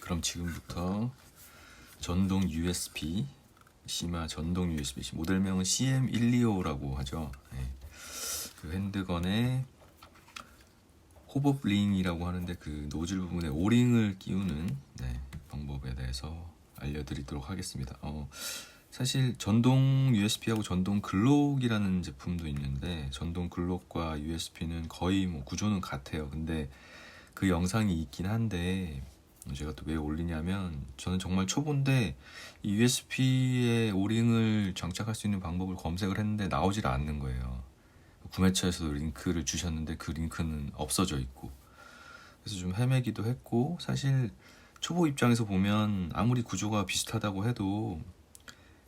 그럼 지금부터 전동 USB, 시마 전동 USB, 모델명은 CM125라고 하죠. 네. 그 핸드건에 호법링이라고 하는데 그 노즐 부분에 오링을 끼우는 방법에 대해서 알려드리도록 하겠습니다. 사실 전동 USB하고 전동 글록이라는 제품도 있는데, 전동 글록과 USB는 거의 구조는 같아요. 근데 그 영상이 있긴 한데 제가 또 왜 올리냐면, 저는 정말 초보인데 이 USB에 오링을 장착할 수 있는 방법을 검색을 했는데 나오질 않는 거예요. 구매처에서도 링크를 주셨는데 그 링크는 없어져 있고, 그래서 좀 헤매기도 했고, 사실 초보 입장에서 보면 아무리 구조가 비슷하다고 해도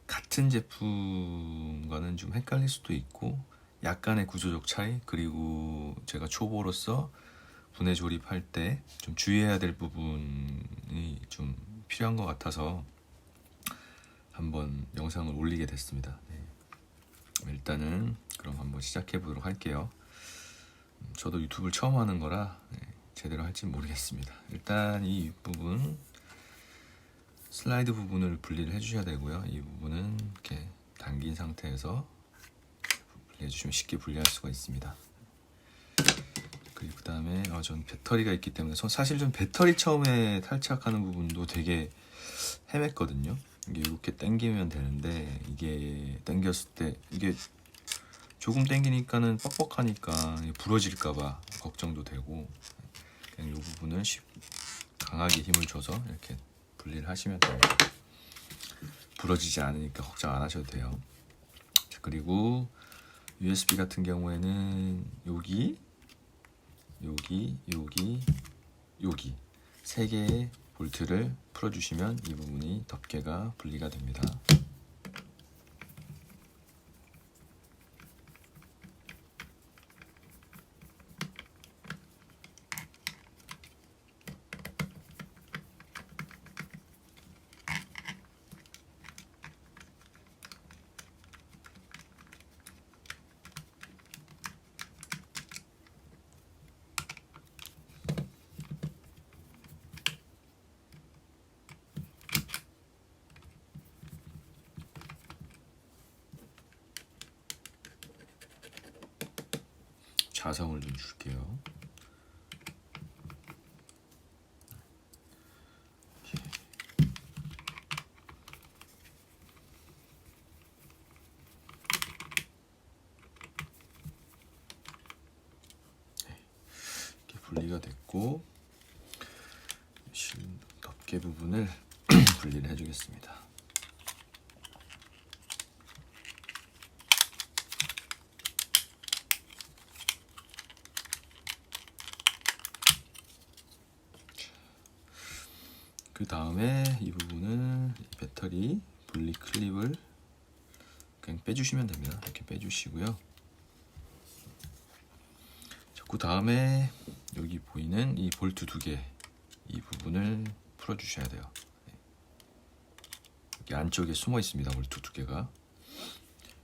같은 제품과는 좀 헷갈릴 수도 있고, 약간의 구조적 차이, 그리고 제가 초보로서 분해 조립할 때 좀 주의해야 될 부분이 좀 필요한 것 같아서 한번 영상을 올리게 됐습니다. 일단은 그럼 한번 시작해 보도록 할게요. 저도 유튜브를 처음 하는 거라 제대로 할지 모르겠습니다. 일단 이 부분 슬라이드 부분을 분리를 해주셔야 되고요. 이 부분은 이렇게 당긴 상태에서 분리해 주시면 쉽게 분리할 수가 있습니다. 그리고 그 다음에 전 배터리가 있기 때문에, 사실 좀 배터리 처음에 탈착하는 부분도 되게 헤맸거든요. 이게 이렇게 당기면 되는데, 이게 당겼을 때 이게 조금 당기니까는 뻑뻑하니까 부러질까봐 걱정도 되고, 그냥 이 부분은 강하게 힘을 줘서 이렇게 분리를 하시면 됩니다. 부러지지 않으니까 걱정 안 하셔도 돼요. 그리고 USB 같은 경우에는 여기 세 개의 볼트를 풀어주시면 이 부분이 덮개가 분리가 됩니다. 자성을 좀 줄게요. 이렇게 분리가 됐고, 덮개 부분을 분리를 해주겠습니다. 그 다음에 이 부분은 배터리 분리 클립을 그냥 빼주시면 됩니다. 이렇게 빼주시고요. 그 다음에 여기 보이는 이 볼트 두 개, 이 부분을 풀어주셔야 돼요. 여기 안쪽에 숨어 있습니다. 볼트 두 개가.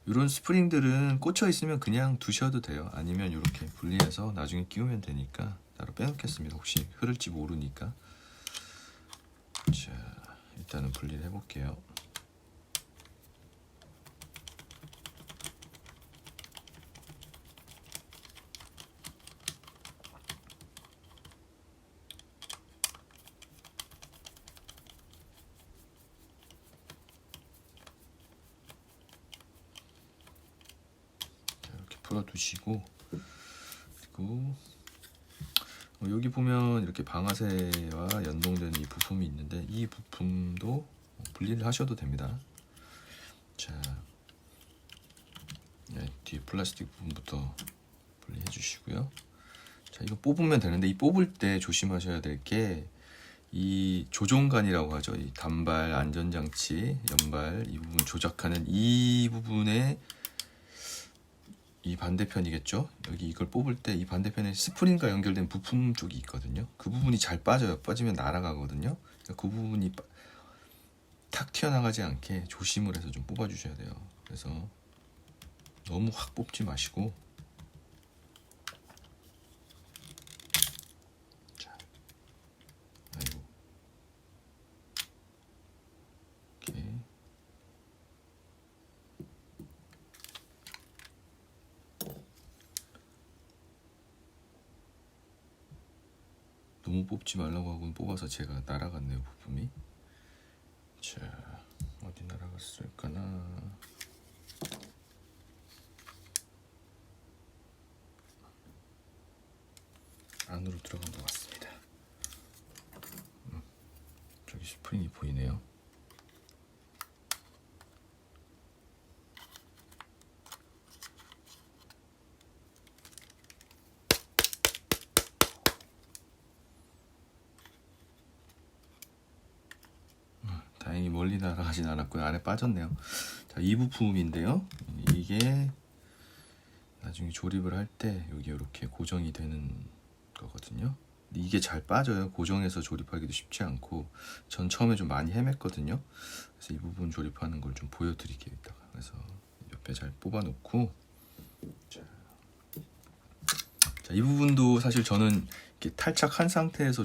이런 스프링들은 꽂혀 있으면 그냥 두셔도 돼요. 아니면 이렇게 분리해서 나중에 끼우면 되니까 따로 빼놓겠습니다. 혹시 흐를지 모르니까. 자, 일단은 분리를 해볼게요. 자, 이렇게 풀어두시고, 그리고 여기 보면 이렇게 방아쇠와 연동된 이 부품이 있는데, 이 부품도 분리를 하셔도 됩니다. 자, 뒤에 플라스틱 부분부터 분리해 주시고요. 자, 이거 뽑으면 되는데, 이 뽑을 때 조심하셔야 될 게 이 조종간이라고 하죠. 이 단발 안전장치, 연발 이 부분 조작하는 이 부분에, 이 반대편이겠죠. 여기 이걸 뽑을 때 이 반대편에 스프링과 연결된 부품 쪽이 있거든요. 그 부분이 잘 빠져요. 빠지면 날아가거든요. 그러니까 그 부분이 탁 튀어나가지 않게 조심을 해서 좀 뽑아 주셔야 돼요. 그래서 너무 확 뽑지 마시고, 자, 아이고, 너무 뽑지 말라고 하고는 뽑아서 제가 날아갔네요, 부품이. 자, 어디 날아갔을까나. 안으로 들어간 것 같습니다. 저기 스프링이 보이네요. 다행히 멀리 날아가진 않았고요. 안에 빠졌네요. 자, 이 부품인데요. 이게 나중에 조립을 할 때 여기 이렇게 고정이 되는 거거든요. 이게 잘 빠져요. 고정해서 조립하기도 쉽지 않고, 전 처음에 좀 많이 헤맸거든요. 그래서 이 부분 조립하는 걸 좀 보여드릴게요, 이따가. 그래서 옆에 잘 뽑아놓고, 자, 이 부분도 사실 저는 이렇게 탈착한 상태에서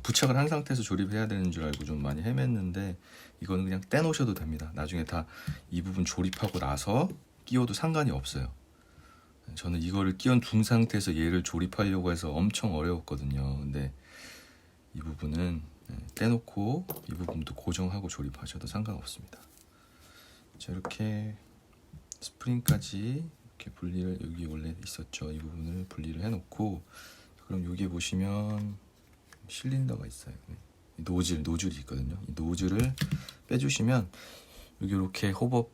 부착을 한 상태에서 조립해야 되는 줄 알고 좀 많이 헤맸는데, 이거는 그냥 떼놓으셔도 됩니다. 나중에 다 이 부분 조립하고 나서 끼워도 상관이 없어요. 저는 이거를 끼워둔 상태에서 얘를 조립하려고 해서 엄청 어려웠거든요. 근데 이 부분은 떼놓고 이 부분도 고정하고 조립하셔도 상관없습니다. 자, 이렇게 스프링까지 이렇게 분리를, 여기 원래 있었죠. 이 부분을 분리를 해놓고, 그럼 여기에 보시면 실린더가 있어요. 노즐이 있거든요. 이 노즐을 빼주시면 여기 이렇게 호법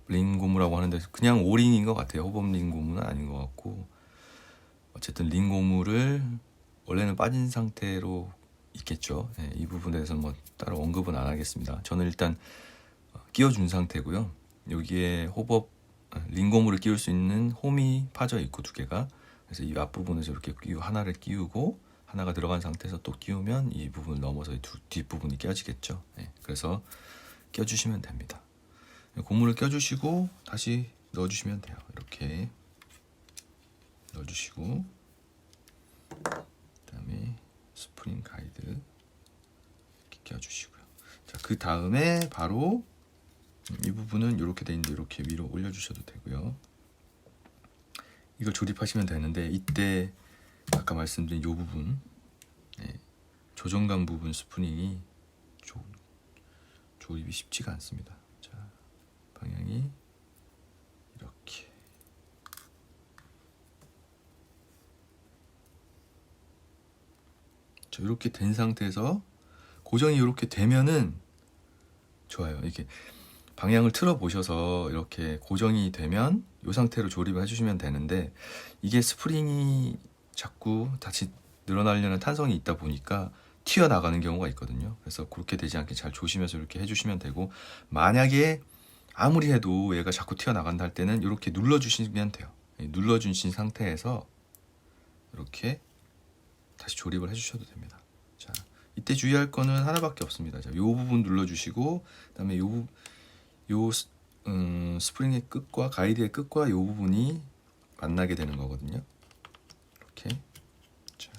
링 고무라고 하는데 그냥 오링인 것 같아요. 호법 링 고무는 아닌 것 같고, 어쨌든 링 고무를 원래는 빠진 상태로 있겠죠. 이 부분에 대해서는 뭐 따로 언급은 안 하겠습니다. 저는 일단 끼워준 상태고요. 여기에 호법 링 고무를 끼울 수 있는 홈이 파져 있고 두 개가, 그래서 이 앞부분에서 이렇게 하나를 끼우고 하나가 들어간 상태에서 또 끼우면 이 부분을 넘어서 뒷부분이 껴지겠죠. 그래서 껴주시면 됩니다. 고무를 껴주시고 다시 넣어주시면 돼요. 이렇게 넣어주시고, 그 다음에 스프링 가이드 이렇게 껴주시고요. 자, 그 다음에 바로 이 부분은 이렇게 돼 있는데 이렇게 위로 올려주셔도 되고요. 이걸 조립하시면 되는데, 이때 아까 말씀드린 이 부분, 조정감 부분 스프링이 조립이 쉽지가 않습니다. 자, 방향이 이렇게. 자, 이렇게 된 상태에서 고정이 이렇게 되면은 좋아요. 이렇게 방향을 틀어 보셔서 이렇게 고정이 되면 이 상태로 조립을 해주시면 되는데, 이게 스프링이 자꾸 다시 늘어나려는 탄성이 있다 보니까 튀어나가는 경우가 있거든요. 그래서 그렇게 되지 않게 잘 조심해서 이렇게 해주시면 되고, 만약에 아무리 해도 얘가 자꾸 튀어나간다 할 때는 이렇게 눌러주시면 돼요. 눌러주신 상태에서 이렇게 다시 조립을 해주셔도 됩니다. 자, 이때 주의할 거는 하나밖에 없습니다. 자, 이 부분 눌러주시고, 그 다음에 스프링의 끝과 가이드의 끝과 이 부분이 만나게 되는 거거든요. 이렇게. 자,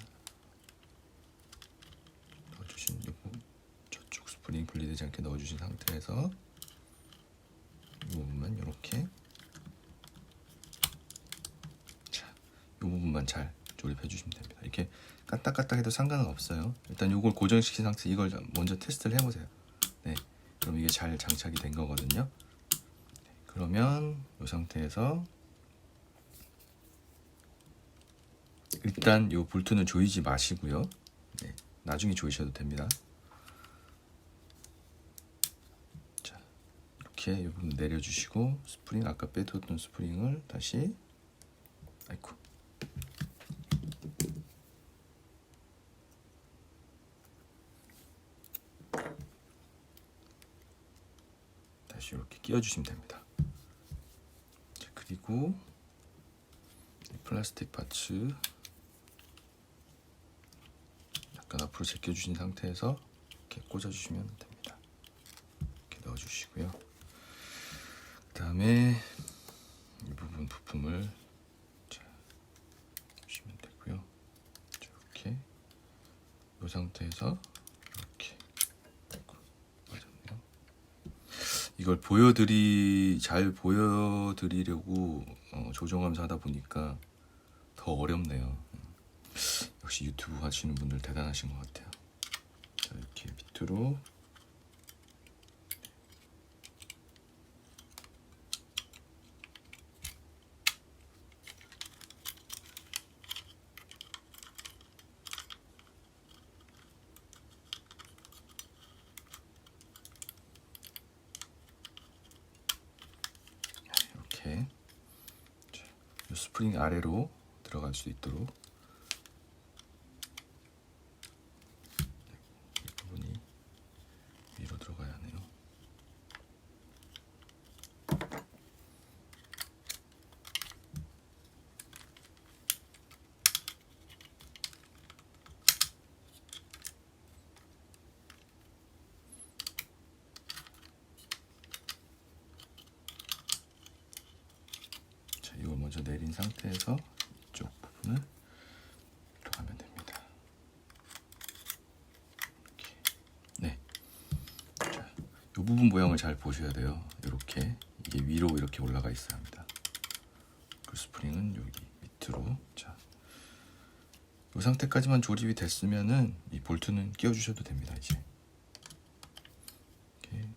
넣어주신 저쪽 스프링 분리되지 않게 넣어주신 상태에서 이 부분만 이렇게, 자, 이 부분만 잘 조립해 주시면 됩니다. 이렇게 까딱까딱해도 상관은 없어요. 일단 이걸 고정시킨 상태, 이걸 먼저 테스트를 해보세요. 네, 그럼 이게 잘 장착이 된 거거든요. 네, 그러면 이 상태에서 일단 이 볼트는 조이지 마시고요. 네, 나중에 조이셔도 됩니다. 자, 이렇게 이 부분 내려주시고, 스프링 아까 빼뒀던 스프링을 다시, 아이고, 다시 이렇게 끼워주시면 됩니다. 자, 그리고 플라스틱 파츠 약간 앞으로 제껴주신 상태에서 이렇게 꽂아주시면 됩니다. 이렇게 넣어주시고요. 그 다음에 이 부분 부품을 주시면 되고요. 이렇게 이 상태에서 이렇게 맞았네요. 이걸 잘 보여드리려고 조정하면서 하다 보니까 더 어렵네요. 역시 유튜브 하시는 분들 대단하신 것 같아요. 자, 이렇게 밑으로 이렇게 이 스프링 아래로 들어갈 수 있도록 이 부분이 위로 들어가야 하네요. 자, 이걸 먼저 내린 상태에서 이쪽 부분을 들어가면 됩니다. 이렇게. 네. 자, 이 부분 모양을 잘 보셔야 돼요. 이렇게 이게 위로 이렇게 올라가 있어야 합니다. 그 스프링은 여기 밑으로. 자, 이 상태까지만 조립이 됐으면은 이 볼트는 끼워주셔도 됩니다. 이제 이렇게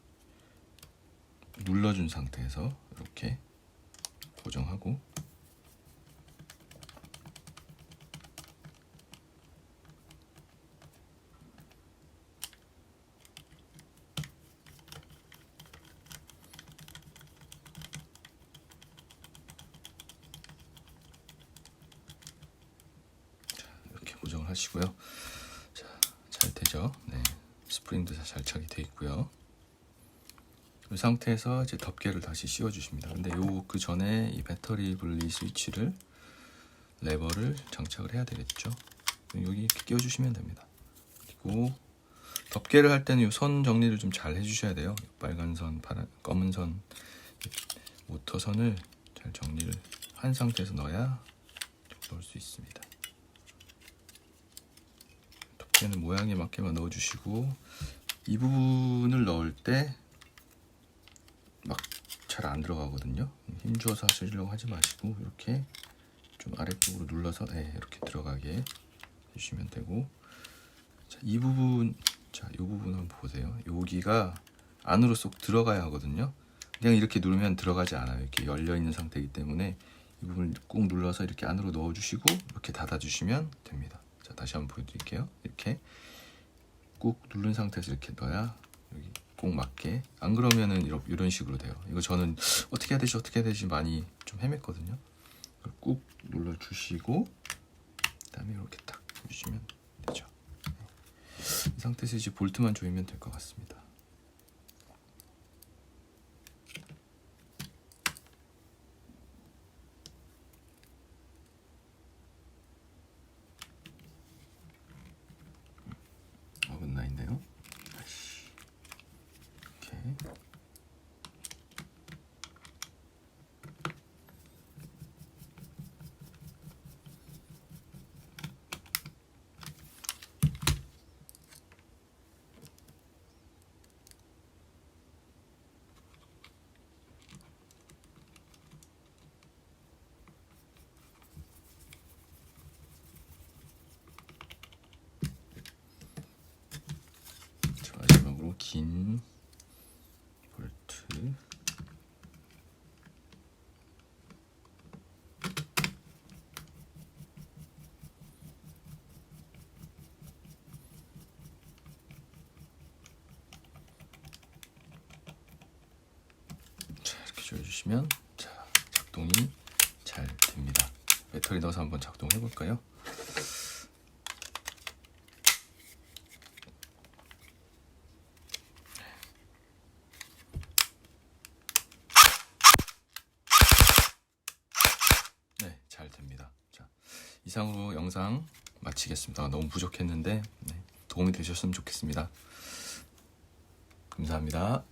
눌러준 상태에서 이렇게 고정하고 이렇게 고정을 하시고요. 자, 잘 되죠? 네, 스프링도 잘 차게 돼 있고요. 이 상태에서 이제 덮개를 다시 씌워 주십니다. 근데 그 전에 이 배터리 분리 스위치를 레버를 장착을 해야 되겠죠. 여기 이렇게 끼워 주시면 됩니다. 그리고 덮개를 할 때는 이 선 정리를 좀 잘 해주셔야 돼요. 빨간 선, 파란, 검은 선, 모터 선을 잘 정리를 한 상태에서 넣어야 넣을 수 있습니다. 덮개는 모양에 맞게만 넣어주시고 이 부분을 넣을 때 막 잘 안 들어가거든요. 힘주어서 하시려고 하지 마시고 이렇게 좀 아래쪽으로 눌러서 이렇게 들어가게 해주시면 되고, 자, 이 부분, 자, 이 부분 한번 보세요. 여기가 안으로 쏙 들어가야 하거든요. 그냥 이렇게 누르면 들어가지 않아요. 이렇게 열려 있는 상태이기 때문에 이 부분을 꾹 눌러서 이렇게 안으로 넣어주시고 이렇게 닫아주시면 됩니다. 자, 다시 한번 보여드릴게요. 이렇게 꾹 누른 상태에서 이렇게 넣어야 여기 꼭 맞게. 안 그러면은 이런 식으로 돼요. 이거 저는 어떻게 해야 되지 많이 좀 헤맸거든요. 꾹 눌러주시고 그다음에 이렇게 딱 해주시면 되죠. 이 상태에서 이제 볼트만 조이면 될 것 같습니다. 어긋나 있네요. 이렇게. 마지막으로 긴 볼트. 자, 이렇게 조여주시면 자, 작동이 잘 됩니다. 배터리 넣어서 한번 작동해 볼까요? 네, 잘 됩니다. 자, 이상으로 영상 마치겠습니다. 너무 부족했는데 도움이 되셨으면 좋겠습니다. 감사합니다.